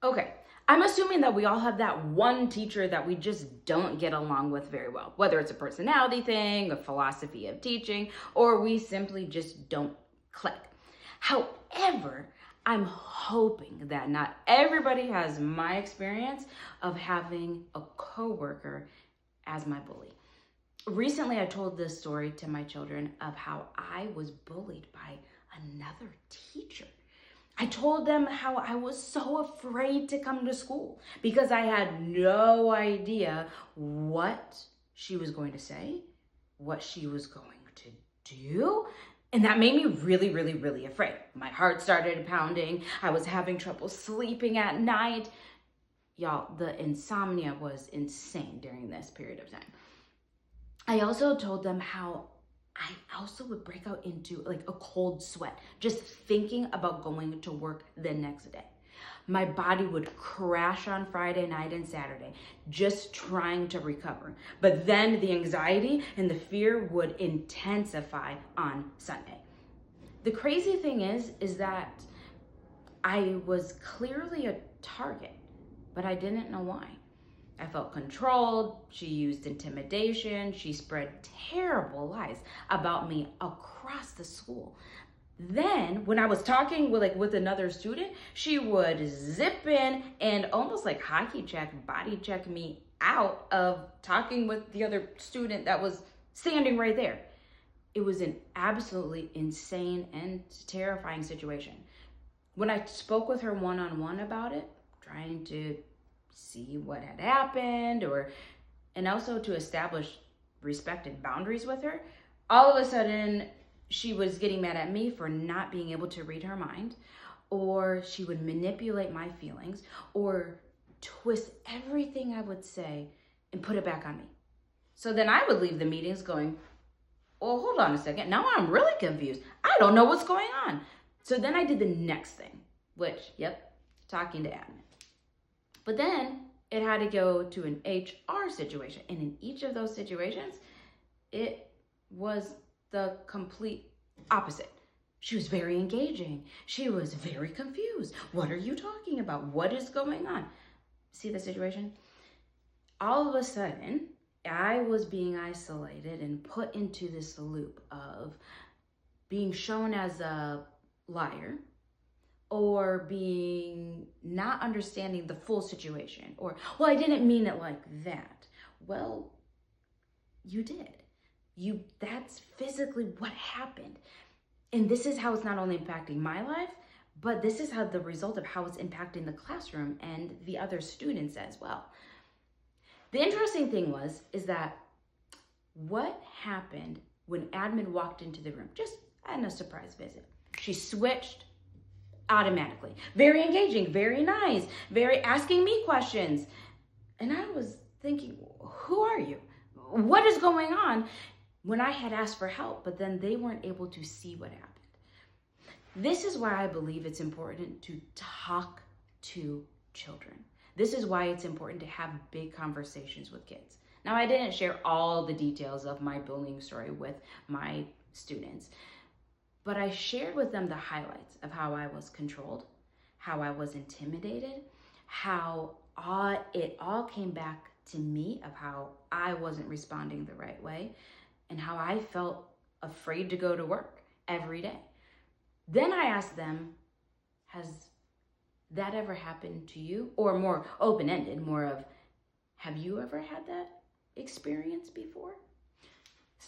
Okay, I'm assuming that we all have that one teacher that we just don't get along with very well, whether it's a personality thing, a philosophy of teaching, or we simply just don't click. However, I'm hoping that not everybody has my experience of having a coworker as my bully. Recently, I told this story to my children of how I was bullied by another teacher. I told them how I was so afraid to come to school because I had no idea what she was going to say, what she was going to do. And that made me really, really, really afraid. My heart started pounding. I was having trouble sleeping at night. Y'all, the insomnia was insane during this period of time. I also told them how I also would break out into like a cold sweat just thinking about going to work the next day. My body would crash on Friday night and Saturday, just trying to recover. But then the anxiety and the fear would intensify on Sunday. The crazy thing is that I was clearly a target, but I didn't know why. I felt controlled. She used intimidation. She spread terrible lies about me across the school. Then, when I was talking with another student, she would zip in and almost like hockey check, body check me out of talking with the other student that was standing right there. It was an absolutely insane and terrifying situation. When I spoke with her one-on-one about it, trying to see what had happened and also to establish respected boundaries with her, all of a sudden she was getting mad at me for not being able to read her mind, or she would manipulate my feelings or twist everything I would say and put it back on me. So then I would leave the meetings going, well, hold on a second, now I'm really confused, I don't know what's going on. So then I did the next thing, which, talking to admin. But then it had to go to an HR situation. And in each of those situations, it was the complete opposite. She was very engaging. She was very confused. What are you talking about? What is going on? See the situation? All of a sudden, I was being isolated and put into this loop of being shown as a liar, or being not understanding the full situation, or, well, I didn't mean it like that. Well, you did. That's physically what happened. And this is how it's not only impacting my life, but this is how the result of how it's impacting the classroom and the other students as well. The interesting thing is that what happened when admin walked into the room, just in a surprise visit, she switched automatically. Very engaging, very nice, very asking me questions. And I was thinking, who are you? What is going on? When I had asked for help, but then they weren't able to see what happened. This is why I believe it's important to talk to children. This is why it's important to have big conversations with kids. Now, I didn't share all the details of my bullying story with my students, but I shared with them the highlights of how I was controlled, how I was intimidated, how it all came back to me of how I wasn't responding the right way, and how I felt afraid to go to work every day. Then I asked them, has that ever happened to you? Or more open-ended, more of, have you ever had that experience before?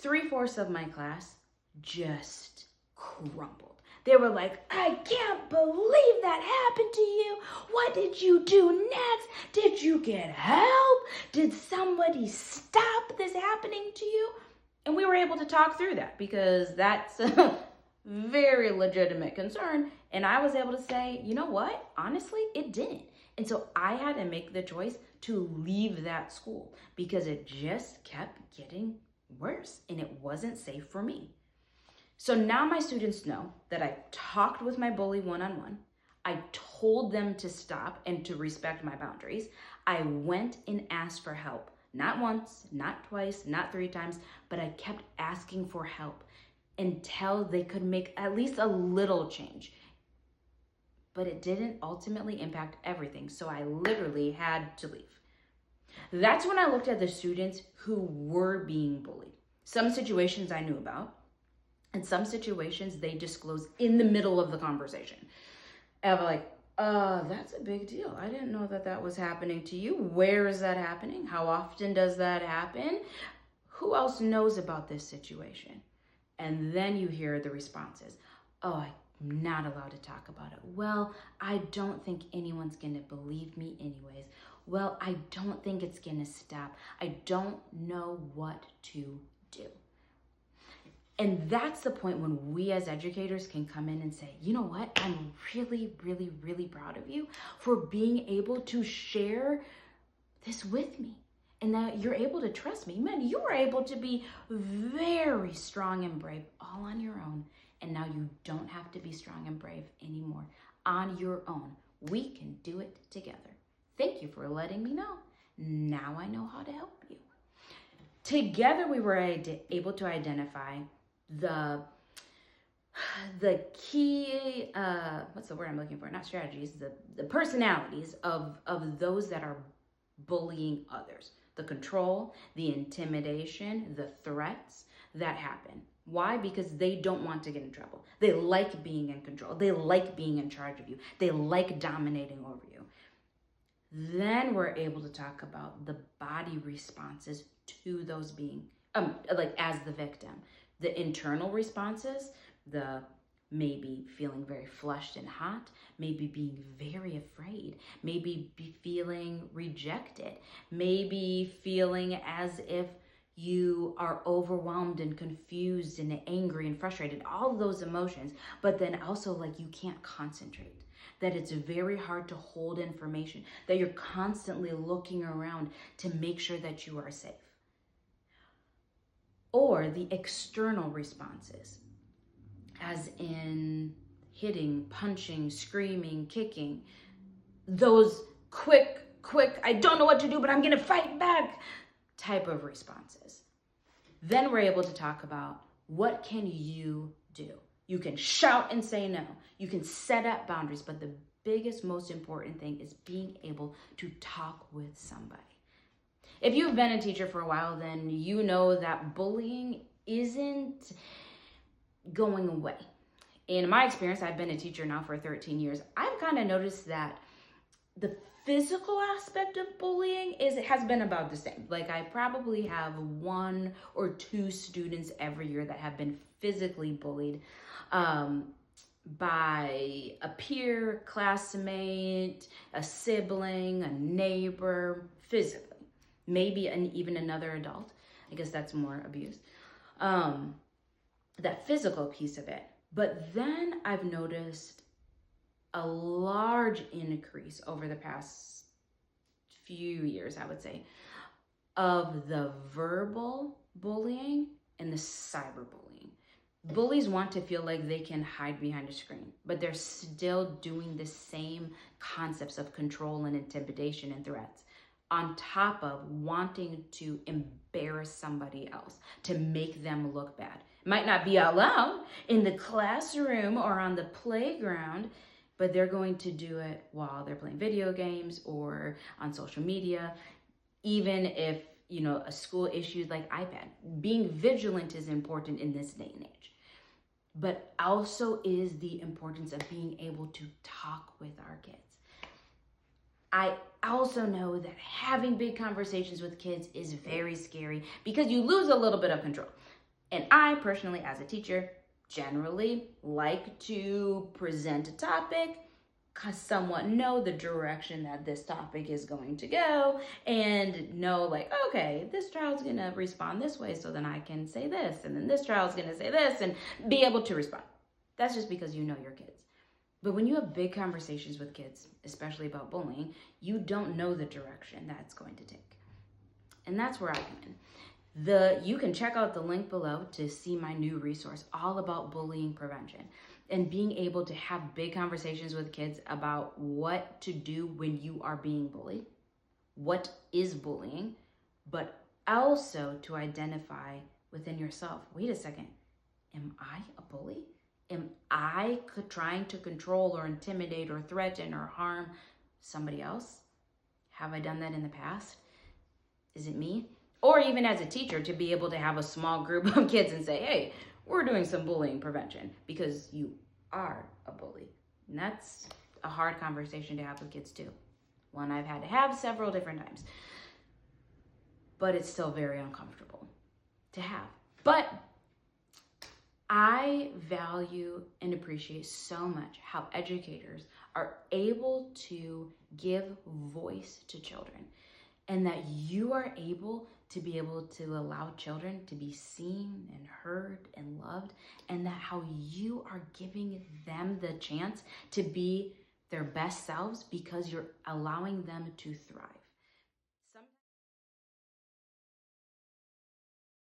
3/4 of my class just crumbled. They were like, I can't believe that happened to you. What did you do next? Did you get help? Did somebody stop this happening to you? And we were able to talk through that because that's a very legitimate concern. And I was able to say, you know what? Honestly, it didn't. And so I had to make the choice to leave that school because it just kept getting worse and it wasn't safe for me. So now my students know that I talked with my bully one-on-one. I told them to stop and to respect my boundaries. I went and asked for help. Not once, not twice, not 3 times, but I kept asking for help until they could make at least a little change. but it didn't ultimately impact everything. So I literally had to leave. That's when I looked at the students who were being bullied. Some situations I knew about, and some situations they disclosed in the middle of the conversation. And I'm like, that's a big deal. I didn't know that that was happening to you. Where is that happening? How often does that happen? Who else knows about this situation? And then you hear the responses. Oh, I'm not allowed to talk about it. Well, I don't think anyone's going to believe me anyways. Well, I don't think it's going to stop. I don't know what to do. And that's the point when we as educators can come in and say, you know what? I'm really, really, really proud of you for being able to share this with me. And that you're able to trust me. Man, you were able to be very strong and brave all on your own. And now you don't have to be strong and brave anymore on your own. We can do it together. Thank you for letting me know. Now I know how to help you. Together we were able to identify the key, what's the word I'm looking for? Not strategies, the personalities of those that are bullying others. The control, the intimidation, the threats that happen. Why? Because they don't want to get in trouble. They like being in control. They like being in charge of you. They like dominating over you. Then we're able to talk about the body responses to those being, like as the victim. The internal responses, the maybe feeling very flushed and hot, maybe being very afraid, maybe be feeling rejected, maybe feeling as if you are overwhelmed and confused and angry and frustrated, all of those emotions, but then also like you can't concentrate, that it's very hard to hold information, that you're constantly looking around to make sure that you are safe. Or the external responses, as in hitting, punching, screaming, kicking, those quick, I don't know what to do, but I'm gonna fight back type of responses. Then we're able to talk about what can you do? You can shout and say no. You can set up boundaries, but the biggest, most important thing is being able to talk with somebody. If you've been a teacher for a while, then you know that bullying isn't going away. In my experience, I've been a teacher now for 13 years. I've kind of noticed that the physical aspect of bullying has been about the same. Like I probably have 1 or 2 students every year that have been physically bullied by a peer, classmate, a sibling, a neighbor, physically. Maybe even another adult. I guess that's more abuse. That physical piece of it. But then I've noticed a large increase over the past few years, I would say, of the verbal bullying and the cyberbullying. Bullies want to feel like they can hide behind a screen, but they're still doing the same concepts of control and intimidation and threats, on top of wanting to embarrass somebody else, to make them look bad. It might not be out loud in the classroom or on the playground, but they're going to do it while they're playing video games or on social media, even if, a school issue like iPad. Being vigilant is important in this day and age, but also is the importance of being able to talk with our kids. I also know that having big conversations with kids is very scary because you lose a little bit of control. And I personally, as a teacher, generally like to present a topic, somewhat know the direction that this topic is going to go, and know like, okay, this child's gonna respond this way, so then I can say this, and then this child's gonna say this, and be able to respond. That's just because you know your kids. But when you have big conversations with kids, especially about bullying, you don't know the direction that it's going to take. And that's where I come in. You can check out the link below to see my new resource all about bullying prevention and being able to have big conversations with kids about what to do when you are being bullied, what is bullying, but also to identify within yourself, wait a second, am I a bully? Am I trying to control or intimidate or threaten or harm somebody else? Have I done that in the past? Is it me? Or even as a teacher, to be able to have a small group of kids and say, hey, we're doing some bullying prevention, because you are a bully. And that's a hard conversation to have with kids too. One I've had to have several different times. But it's still very uncomfortable to have. But I value and appreciate so much how educators are able to give voice to children, and that you are able to allow children to be seen and heard and loved, and that how you are giving them the chance to be their best selves because you're allowing them to thrive.